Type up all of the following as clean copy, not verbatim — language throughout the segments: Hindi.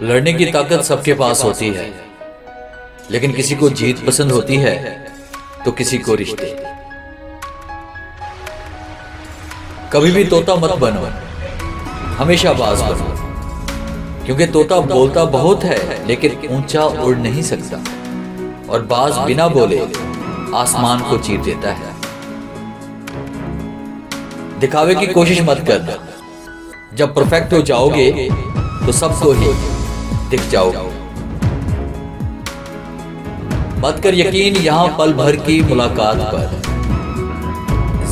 लड़ने की ताकत सबके पास होती है, लेकिन किसी को जीत पसंद होती है तो किसी को रिश्ते। कभी भी तोता मत बनो, हमेशा बाज बनो, क्योंकि तोता बोलता बहुत है लेकिन ऊंचा उड़ नहीं सकता, और बाज बिना बोले आसमान को चीर देता है। दिखावे की कोशिश मत करना, जब परफेक्ट हो जाओगे तो सबको ही दिख जाओगे। मत कर यकीन यहां पल भर की मुलाकात पर,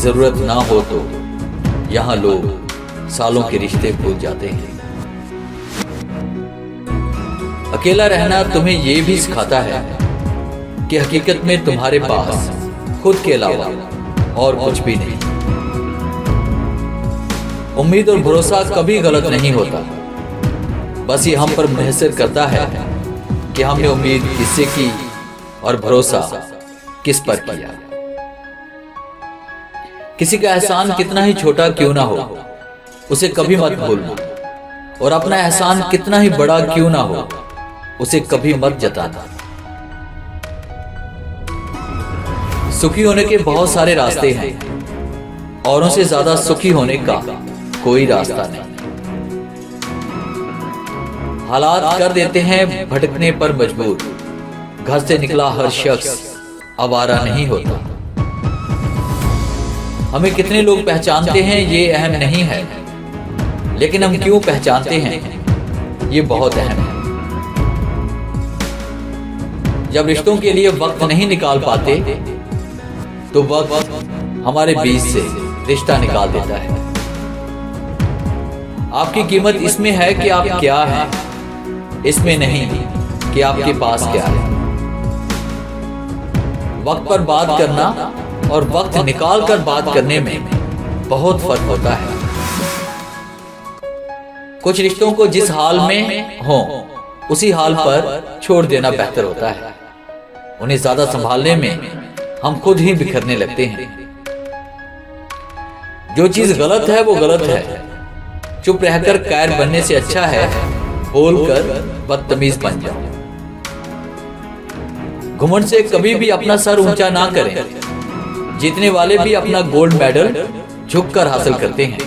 जरूरत ना हो तो यहां लोग सालों के रिश्ते भूल जाते हैं। अकेला रहना तुम्हें यह भी सिखाता है कि हकीकत में तुम्हारे पास खुद के अलावा और कुछ भी नहीं। उम्मीद और भरोसा कभी गलत नहीं होता, बस ये हम पर मुनहसर करता है कि हमने उम्मीद किससे की और भरोसा किस पर किया। किसी का एहसान कितना ही छोटा क्यों ना हो, उसे कभी मत भूलना, और अपना एहसान कितना ही बड़ा क्यों ना हो, उसे कभी मत जताना। सुखी होने के बहुत सारे रास्ते हैं, औरों से ज्यादा सुखी होने का कोई रास्ता नहीं। हालात कर देते हैं भटकने पर मजबूर, घर से निकला हर शख्स आवारा नहीं होता। हमें कितने लोग पहचानते हैं ये अहम नहीं है, लेकिन हम क्यों पहचानते हैं ये बहुत अहम है। जब रिश्तों के लिए वक्त नहीं निकाल पाते तो वक्त हमारे बीच से रिश्ता निकाल देता है। आपकी कीमत इसमें है कि आप क्या हैं, इसमें नहीं कि आपके पास क्या है। वक्त पर बात करना और वक्त निकाल कर बात करने में बहुत फर्क होता है। कुछ रिश्तों को जिस हाल में हो उसी हाल पर छोड़ देना बेहतर होता है। उन्हें ज्यादा संभालने में हम खुद ही बिखरने लगते हैं। जो चीज गलत है वो गलत है, चुप रहकर कायर बनने से अच्छा है बोलकर बदतमीज बन जाओ। घुमंड से कभी भी अपना सर ऊंचा ना करें, जीतने वाले भी अपना गोल्ड मेडल झुककर हासिल करते हैं।